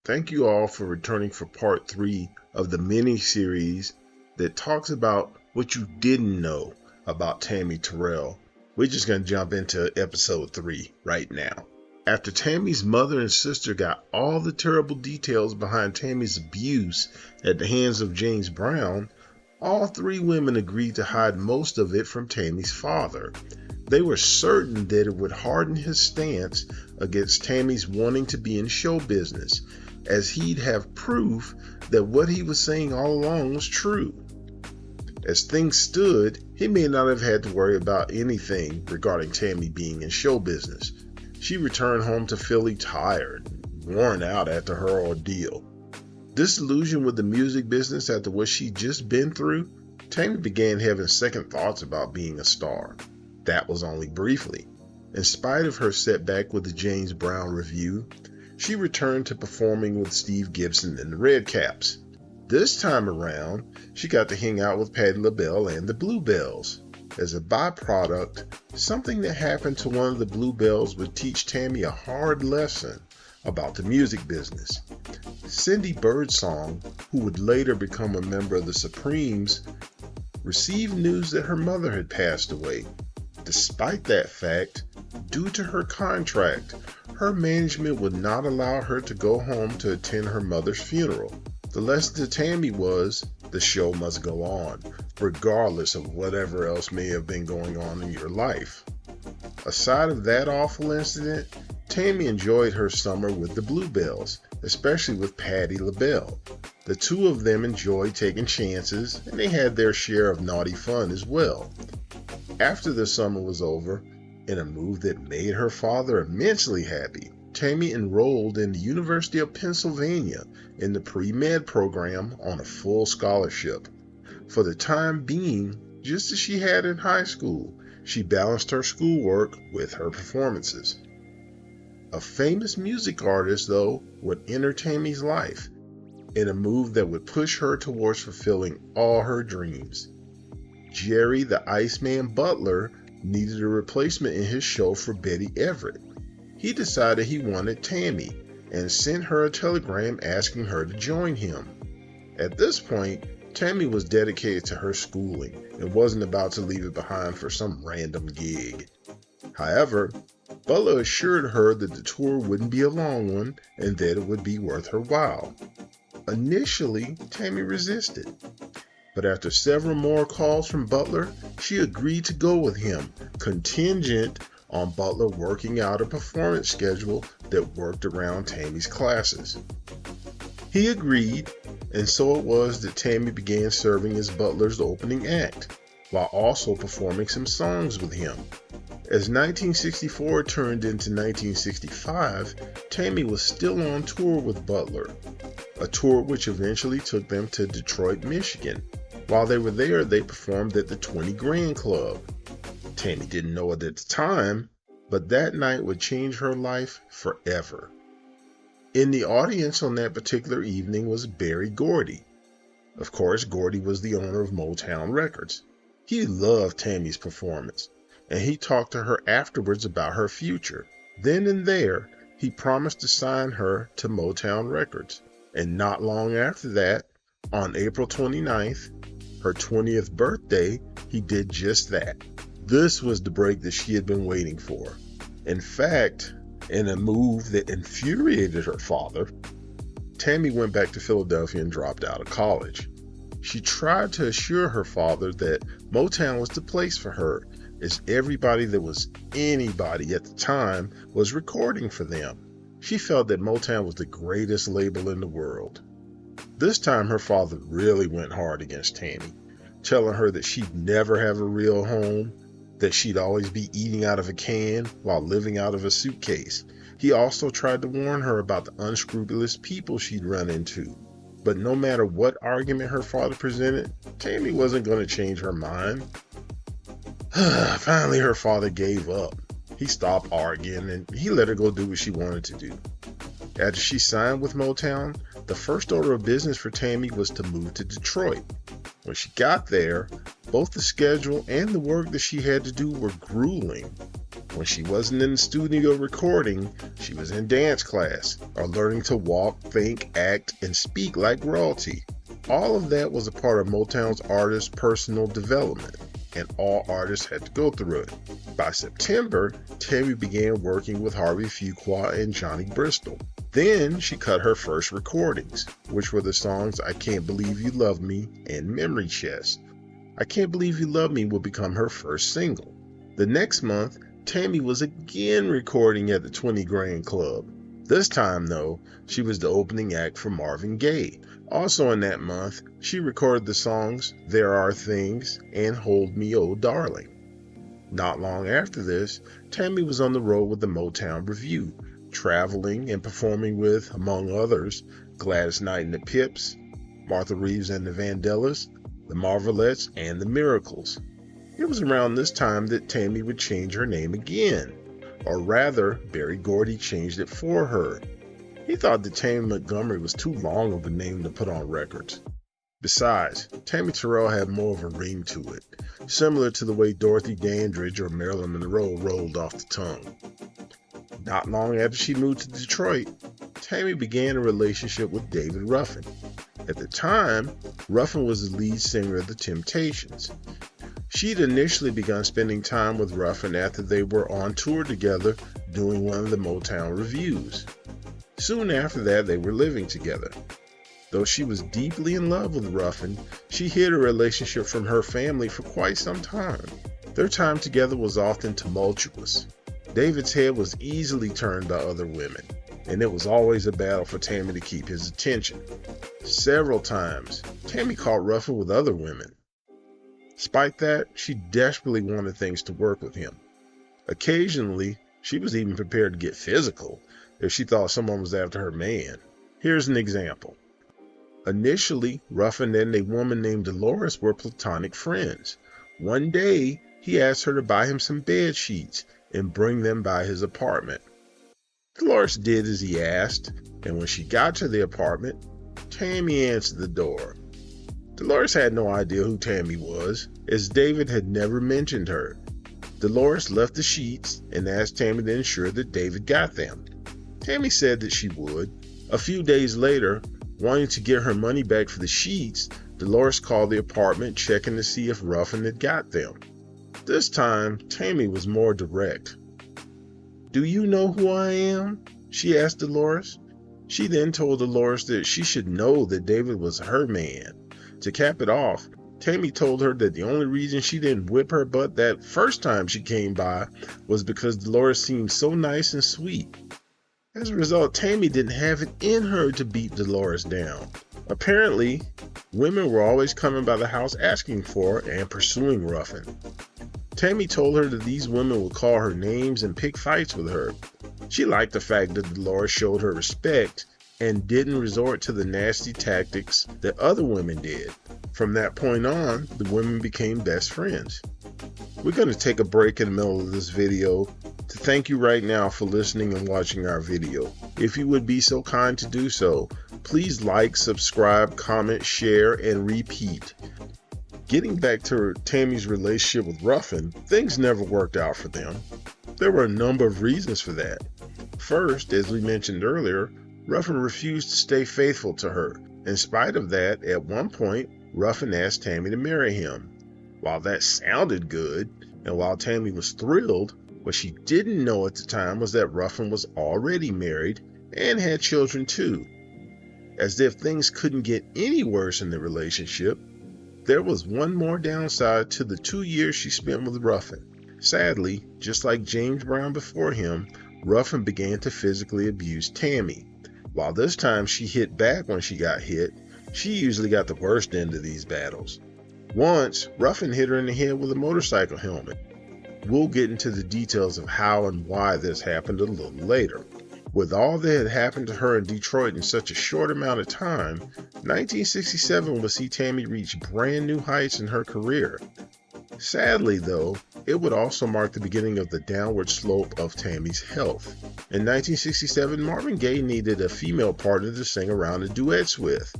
Thank you all for returning for part 3 of the mini-series that talks about what you didn't know about Tammi Terrell. We're just going to jump into episode 3 right now. After Tammy's mother and sister got all the terrible details behind Tammy's abuse at the hands of James Brown, all 3 women agreed to hide most of it from Tammy's father. They were certain that it would harden his stance against Tammy's wanting to be in show business, as he'd have proof that what he was saying all along was true. As things stood, he may not have had to worry about anything regarding Tammi being in show business. She returned home to Philly tired, worn out after her ordeal. Disillusioned with the music business after what she'd just been through, Tammi began having second thoughts about being a star. That was only briefly. In spite of her setback with the James Brown review, she returned to performing with Steve Gibson and the Redcaps. This time around, she got to hang out with Patti LaBelle and the Bluebells. As a byproduct, something that happened to one of the Bluebells would teach Tammi a hard lesson about the music business. Cindy Birdsong, who would later become a member of the Supremes, received news that her mother had passed away. Despite that fact, due to her contract, her management would not allow her to go home to attend her mother's funeral. The lesson to Tammi was, the show must go on, regardless of whatever else may have been going on in your life. Aside of that awful incident, Tammi enjoyed her summer with the Bluebells, especially with Patti LaBelle. The two of them enjoyed taking chances, and they had their share of naughty fun as well. After the summer was over, in a move that made her father immensely happy, Tammi enrolled in the University of Pennsylvania in the pre-med program on a full scholarship. For the time being, just as she had in high school, she balanced her schoolwork with her performances. A famous music artist, though, would enter Tammy's life in a move that would push her towards fulfilling all her dreams. Jerry the Iceman Butler needed a replacement in his show for Betty Everett. He decided he wanted Tammi and sent her a telegram asking her to join him. At this point, Tammi was dedicated to her schooling and wasn't about to leave it behind for some random gig. However, Butler assured her that the tour wouldn't be a long one and that it would be worth her while. Initially, Tammi resisted, but after several more calls from Butler, she agreed to go with him, contingent on Butler working out a performance schedule that worked around Tammy's classes. He agreed, and so it was that Tammi began serving as Butler's opening act, while also performing some songs with him. As 1964 turned into 1965, Tammi was still on tour with Butler, a tour which eventually took them to Detroit, Michigan. While they were there, they performed at the 20 Grand Club. Tammi didn't know it at the time, but that night would change her life forever. In the audience on that particular evening was Berry Gordy. Of course, Gordy was the owner of Motown Records. He loved Tammy's performance, and he talked to her afterwards about her future. Then and there, he promised to sign her to Motown Records. And not long after that, on April 29th, her 20th birthday, he did just that. This was the break that she had been waiting for. In fact, in a move that infuriated her father, Tammi went back to Philadelphia and dropped out of college. She tried to assure her father that Motown was the place for her, as everybody that was anybody at the time was recording for them. She felt that Motown was the greatest label in the world. This time her father really went hard against Tammi, telling her that she'd never have a real home, that she'd always be eating out of a can while living out of a suitcase. He also tried to warn her about the unscrupulous people she'd run into. But no matter what argument her father presented, Tammi wasn't going to change her mind. Finally, her father gave up. He stopped arguing and he let her go do what she wanted to do. After she signed with Motown, the first order of business for Tammi was to move to Detroit. When she got there, both the schedule and the work that she had to do were grueling. When she wasn't in the studio recording, she was in dance class or learning to walk, think, act, and speak like royalty. All of that was a part of Motown's artist's personal development, and all artists had to go through it. By September, Tammi began working with Harvey Fuqua and Johnny Bristol. Then she cut her first recordings, which were the songs I Can't Believe You Love Me and Memory Chest. I Can't Believe You Love Me would become her first single. The next month, Tammi was again recording at the 20 Grand Club. This time, though, she was the opening act for Marvin Gaye. Also in that month, she recorded the songs There Are Things and Hold Me Oh Darling. Not long after this, Tammi was on the road with the Motown Revue, traveling and performing with, among others, Gladys Knight and the Pips, Martha Reeves and the Vandellas, the Marvelettes, and the Miracles. It was around this time that Tammi would change her name again, or rather, Berry Gordy changed it for her. He thought that Tammy Montgomery was too long of a name to put on records. Besides, Tammi Terrell had more of a ring to it, similar to the way Dorothy Dandridge or Marilyn Monroe rolled off the tongue. Not long after she moved to Detroit, Tammi began a relationship with David Ruffin. At the time, Ruffin was the lead singer of The Temptations. She'd initially begun spending time with Ruffin after they were on tour together doing one of the Motown revues. Soon after that, they were living together. Though she was deeply in love with Ruffin, she hid her relationship from her family for quite some time. Their time together was often tumultuous. David's head was easily turned by other women, and it was always a battle for Tammi to keep his attention. Several times, Tammi caught Ruffin with other women. Despite that, she desperately wanted things to work with him. Occasionally, she was even prepared to get physical if she thought someone was after her man. Here's an example. Initially, Ruffin and a woman named Dolores were platonic friends. One day, he asked her to buy him some bed sheets and bring them by his apartment. Dolores did as he asked, and when she got to the apartment, Tammi answered the door. Dolores had no idea who Tammi was, as David had never mentioned her. Dolores left the sheets and asked Tammi to ensure that David got them. Tammi said that she would. A few days later, wanting to get her money back for the sheets, Dolores called the apartment checking to see if Ruffin had got them. This time, Tammi was more direct. "Do you know who I am?" she asked Dolores. She then told Dolores that she should know that David was her man. To cap it off, Tammi told her that the only reason she didn't whip her butt that first time she came by was because Dolores seemed so nice and sweet. As a result, Tammi didn't have it in her to beat Dolores down. Apparently, women were always coming by the house asking for and pursuing Ruffin. Tammi told her that these women would call her names and pick fights with her. She liked the fact that Dolores showed her respect and didn't resort to the nasty tactics that other women did. From that point on, the women became best friends. We're going to take a break in the middle of this video to thank you right now for listening and watching our video. If you would be so kind to do so, please like, subscribe, comment, share, and repeat. Getting back to Tammi's relationship with Ruffin, things never worked out for them. There were a number of reasons for that. First, as we mentioned earlier, Ruffin refused to stay faithful to her. In spite of that, at one point, Ruffin asked Tammi to marry him. While that sounded good, and while Tammi was thrilled, what she didn't know at the time was that Ruffin was already married and had children too. As if things couldn't get any worse in the relationship, there was one more downside to the 2 years she spent with Ruffin. Sadly, just like James Brown before him, Ruffin began to physically abuse Tammi. While this time she hit back when she got hit, she usually got the worst end of these battles. Once, Ruffin hit her in the head with a motorcycle helmet. We'll get into the details of how and why this happened a little later. With all that had happened to her in Detroit in such a short amount of time, 1967 would see Tammi reach brand new heights in her career. Sadly, though, it would also mark the beginning of the downward slope of Tammi's health. In 1967, Marvin Gaye needed a female partner to sing around the duets with.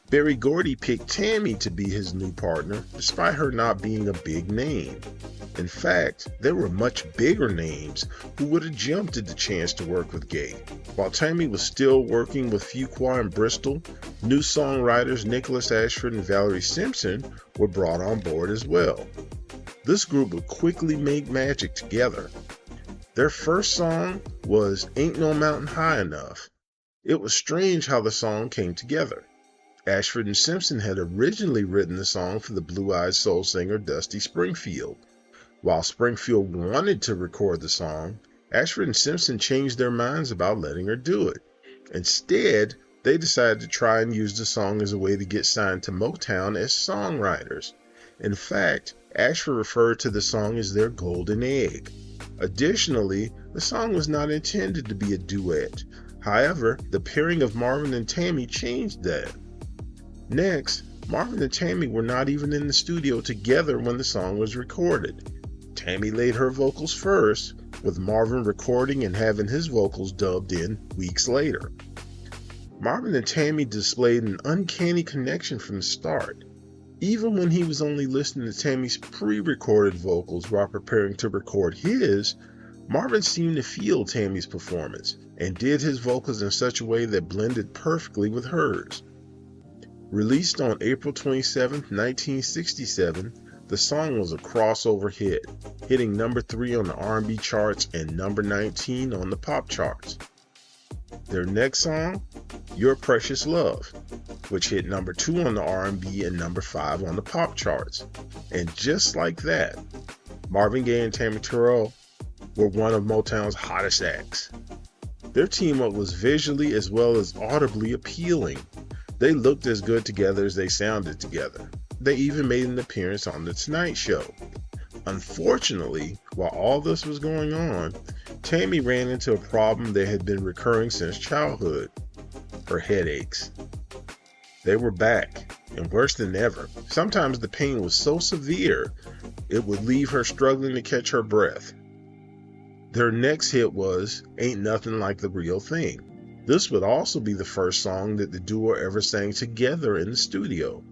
Berry Gordy picked Tammi to be his new partner, despite her not being a big name. In fact, there were much bigger names who would have jumped at the chance to work with Gaye. While Tammi was still working with Fuqua in Bristol, new songwriters Nicholas Ashford and Valerie Simpson were brought on board as well. This group would quickly make magic together. Their first song was Ain't No Mountain High Enough. It was strange how the song came together. Ashford and Simpson had originally written the song for the blue-eyed soul singer Dusty Springfield. While Springfield wanted to record the song, Ashford and Simpson changed their minds about letting her do it. Instead, they decided to try and use the song as a way to get signed to Motown as songwriters. In fact, Ashford referred to the song as their golden egg. Additionally, the song was not intended to be a duet. However, the pairing of Marvin and Tammi changed that. Next, Marvin and Tammi were not even in the studio together when the song was recorded. Tammi laid her vocals first, with Marvin recording and having his vocals dubbed in weeks later. Marvin and Tammi displayed an uncanny connection from the start. Even when he was only listening to Tammy's pre-recorded vocals while preparing to record his, Marvin seemed to feel Tammy's performance and did his vocals in such a way that blended perfectly with hers. Released on April 27, 1967, the song was a crossover hit, hitting number 3 on the R&B charts and number 19 on the pop charts. Their next song, Your Precious Love, which hit number 2 on the R&B and number 5 on the pop charts. And just like that, Marvin Gaye and Tammi Terrell were one of Motown's hottest acts. Their team-up was visually as well as audibly appealing. They looked as good together as they sounded together. They even made an appearance on The Tonight Show. Unfortunately, while all this was going on, Tammi ran into a problem that had been recurring since childhood: her headaches. They were back, and worse than ever. Sometimes the pain was so severe, it would leave her struggling to catch her breath. Their next hit was Ain't Nothing Like the Real Thing. This would also be the first song that the duo ever sang together in the studio.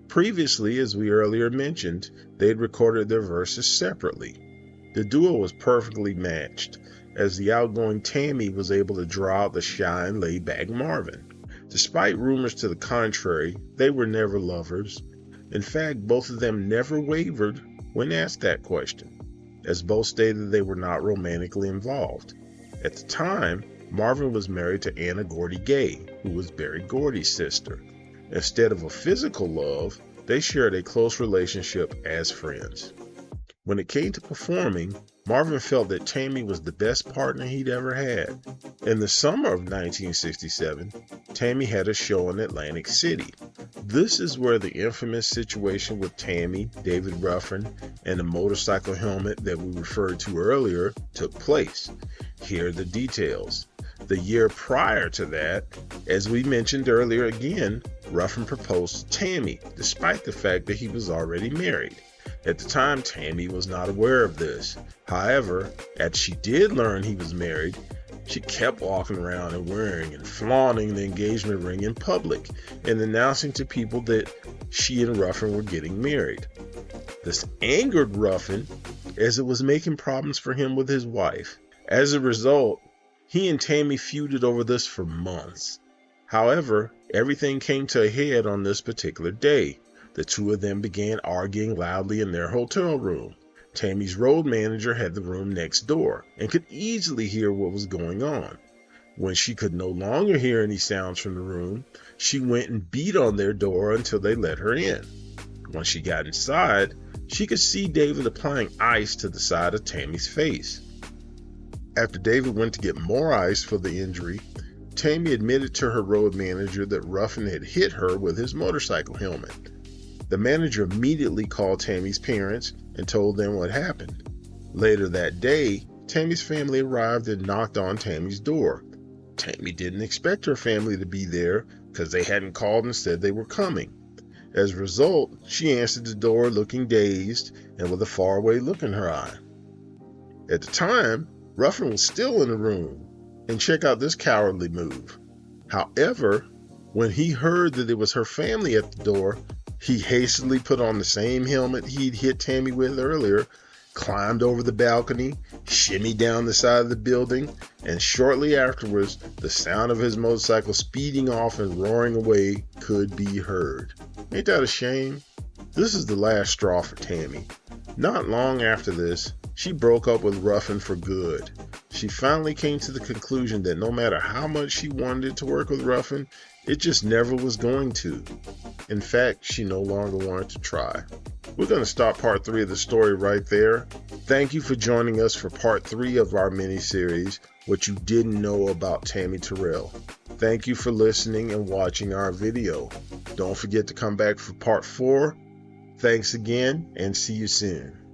Previously, as we earlier mentioned, they had recorded their verses separately. The duo was perfectly matched, as the outgoing Tammi was able to draw out the shy and laid-back Marvin. Despite rumors to the contrary, they were never lovers. In fact, both of them never wavered when asked that question, as both stated they were not romantically involved. At the time, Marvin was married to Anna Gordy Gaye, who was Berry Gordy's sister. Instead of a physical love, they shared a close relationship as friends. When it came to performing, Marvin felt that Tammi was the best partner he'd ever had. In the summer of 1967, Tammi had a show in Atlantic City. This is where the infamous situation with Tammi, David Ruffin, and the motorcycle helmet that we referred to earlier took place. Here are the details. The year prior to that, as we mentioned earlier again, Ruffin proposed to Tammi, despite the fact that he was already married. At the time, Tammi was not aware of this. However, as she did learn he was married, she kept walking around and wearing and flaunting the engagement ring in public and announcing to people that she and Ruffin were getting married. This angered Ruffin, as it was making problems for him with his wife. As a result, he and Tammi feuded over this for months. However, everything came to a head on this particular day. The two of them began arguing loudly in their hotel room. Tammy's road manager had the room next door and could easily hear what was going on. When she could no longer hear any sounds from the room, she went and beat on their door until they let her in. When she got inside, she could see David applying ice to the side of Tammy's face. After David went to get more ice for the injury, Tammi admitted to her road manager that Ruffin had hit her with his motorcycle helmet. The manager immediately called Tammy's parents and told them what happened. Later that day, Tammy's family arrived and knocked on Tammy's door. Tammi didn't expect her family to be there because they hadn't called and said they were coming. As a result, she answered the door looking dazed and with a faraway look in her eye. At the time, Ruffin was still in the room, and check out this cowardly move. However, when he heard that it was her family at the door, he hastily put on the same helmet he'd hit Tammi with earlier climbed over the balcony, shimmied down the side of the building, and shortly afterwards, the sound of his motorcycle speeding off and roaring away could be heard. Ain't that a shame? This is the last straw for Tammi. Not long after this, she broke up with Ruffin for good. She finally came to the conclusion that no matter how much she wanted to work with Ruffin, it just never was going to. In fact, she no longer wanted to try. We're going to stop part 3 of the story right there. Thank you for joining us for part 3 of our mini-series, What You Didn't Know About Tammi Terrell. Thank you for listening and watching our video. Don't forget to come back for part 4. Thanks again, and see you soon.